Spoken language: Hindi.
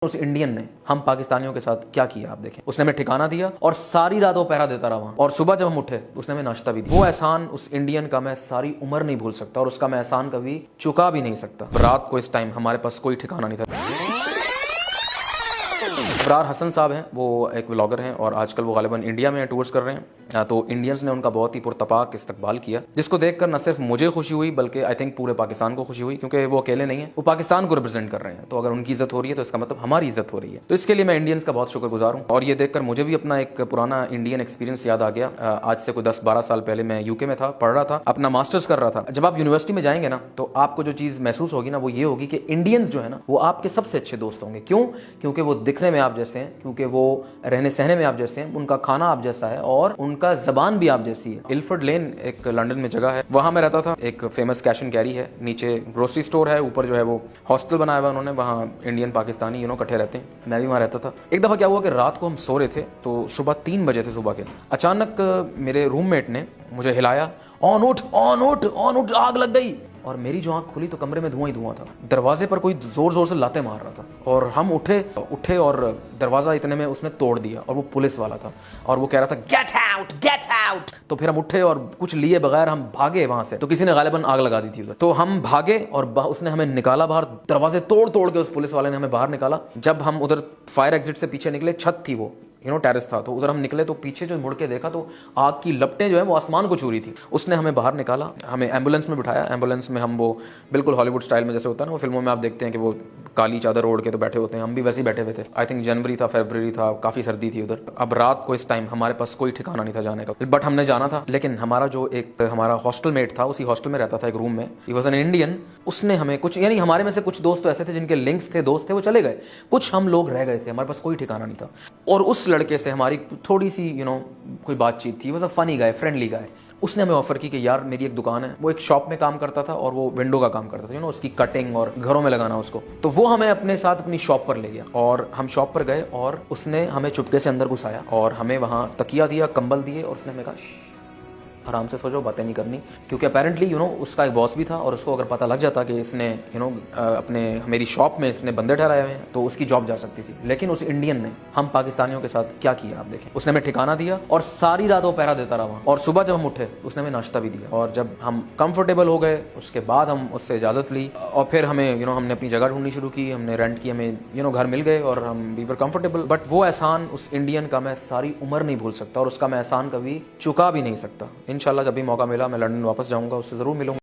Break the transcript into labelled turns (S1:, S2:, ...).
S1: उस इंडियन ने हम पाकिस्तानियों के साथ क्या किया आप देखें। उसने हमें ठिकाना दिया और सारी रात वो पहरा देता रहा वहां, और सुबह जब हम उठे उसने हमें नाश्ता भी दिया। वो एहसान उस इंडियन का मैं सारी उम्र नहीं भूल सकता और उसका मैं एहसान कभी चुका भी नहीं सकता। रात को इस टाइम हमारे पास कोई ठिकाना नहीं था। अबरार हसन साहब हैं, वो एक व्लॉगर हैं और आजकल वो गालिबन इंडिया में टूर्स कर रहे हैं। तो इंडियंस ने उनका बहुत ही पुरतपाक इस्तकबाल किया, जिसको देखकर न सिर्फ मुझे खुशी हुई बल्कि आई थिंक पूरे पाकिस्तान को खुशी हुई, क्योंकि वो अकेले नहीं है, वो पाकिस्तान को रिप्रेजेंट कर रहे हैं। तो अगर उनकी इज्जत हो रही है तो इसका मतलब हमारी इज्जत हो रही है। तो इसके लिए मैं इंडियंस का बहुत शुक्रगुजार हूँ। और ये देखकर मुझे भी अपना एक पुराना इंडियन एक्सपीरियंस याद आ गया। आज से कोई 10-12 साल पहले मैं यूके में था, पढ़ रहा था, अपना मास्टर्स कर रहा था। जब आप यूनिवर्सिटी में जाएंगे ना तो आपको जो चीज़ महसूस होगी ना वो ये होगी कि इंडियंस जो है ना वो आपके सबसे अच्छे दोस्त होंगे। क्यों? क्योंकि वो दिखने में आप जैसे हैं, क्योंकि वो रहने सहने में आप जैसे हैं, उनका खाना आप जैसा है और उनका जबान भी आप जैसी है। इल्फर्ड लेन एक लंदन में जगह है, वहां मैं रहता था। एक फेमस कैश एंड कैरी है, नीचे ग्रोसरी स्टोर है, ऊपर जो है वो हॉस्टल बनाया हुआ उन्होंने, वहाँ इंडियन पाकिस्तानी इकट्ठे रहते हैं। मैं भी वहाँ रहता था। एक दफ़ा क्या हुआ कि रात को हम सो रहे थे तो सुबह 3 बजे थे सुबह के। अचानक मेरे रूममेट ने मुझे हिलाया, ऑन उठ ऑन उठ ऑन उठ, आग लग गई। और मेरी जो आंख खुली तो कमरे में धुआं ही धुआं था। दरवाजे पर कोई जोर जोर से लाते मार रहा था और हम उठे और दरवाजा इतने में उसने तोड़ दिया और वो पुलिस वाला था और वो कह रहा था गेट आउट गेट आउट। तो फिर हम उठे और कुछ लिए बगैर हम भागे वहां से। तो किसी ने गालिबन आग लगा दी थी उधर। तो हम भागे और उसने हमें निकाला बाहर, दरवाजे तोड़ तोड़ के उस पुलिस वाले ने हमें बाहर निकाला। जब हम उधर फायर एग्जिट से पीछे निकले, छत थी वो, टेरेस था, तो उधर हम निकले तो पीछे जो मुड़ के देखा तो आग की लपटें जो है वो आसमान को छू रही थी। उसने हमें बाहर निकाला, हमें एम्बुलेंस में बिठाया। एम्बुलेंस में हम वो बिल्कुल हॉलीवुड स्टाइल में जैसे होता है ना वो फिल्मों में आप देखते हैं कि वो काली चादर ओढ़ के तो बैठे होते हैं, हम भी वैसे ही बैठे हुए थे। आई थिंक जनवरी था, फरवरी था, काफ़ी सर्दी थी उधर। अब रात को इस टाइम हमारे पास कोई ठिकाना नहीं था जाने का, बट हमने जाना था। लेकिन हमारा जो एक हमारा हॉस्टल मेट था, उसी हॉस्टल में रहता था एक रूम में, ही वॉज एन इंडियन। उसने हमें कुछ, यानी हमारे में से कुछ दोस्त तो ऐसे थे जिनके लिंक्स थे, दोस्त थे, वो चले गए, कुछ हम लोग रह गए थे, हमारे पास कोई ठिकाना नहीं था। और उस लड़के से हमारी थोड़ी सी कोई बातचीत थी। Was a funny guy, friendly guy. उसने हमें ऑफर की कि यार मेरी एक दुकान है, वो एक शॉप में काम करता था और वो विंडो का काम करता था, उसकी कटिंग और घरों में लगाना उसको। तो वो हमें अपने साथ अपनी शॉप पर ले गया और हम शॉप पर गए और उसने हमें चुपके से अंदर घुसाया और हमें वहाँ तकिया दिया, कंबल दिए और उसने हमें कहा आराम से सो जाओ, बातें नहीं करनी। क्योंकि अपेरेंटली उसका एक बॉस भी था और उसको अगर पता लग जाता कि इसने अपने मेरी शॉप में इसने बंदे ठहराए हुए हैं तो उसकी जॉब जा सकती थी। लेकिन उस इंडियन ने हम पाकिस्तानियों के साथ क्या किया आप देखें। उसने हमें ठिकाना दिया और सारी रात वो पहरा देता रहा वहाँ, और सुबह जब हम उठे उसने हमें नाश्ता भी दिया। और जब हम कंफर्टेबल हो गए उसके बाद हम उससे इजाज़त ली और फिर हमें हमने अपनी जगह ढूंढनी शुरू की, हमने रेंट की, हमें घर मिल गए और हम वी वर कंफर्टेबल। बट वो एहसान उस इंडियन का मैं सारी उम्र नहीं भूल सकता और उसका मैं एहसान कभी चुका भी नहीं सकता। इंशाल्लाह जब भी मौका मिला मैं लंदन वापस जाऊंगा, उससे ज़रूर मिलूंगा।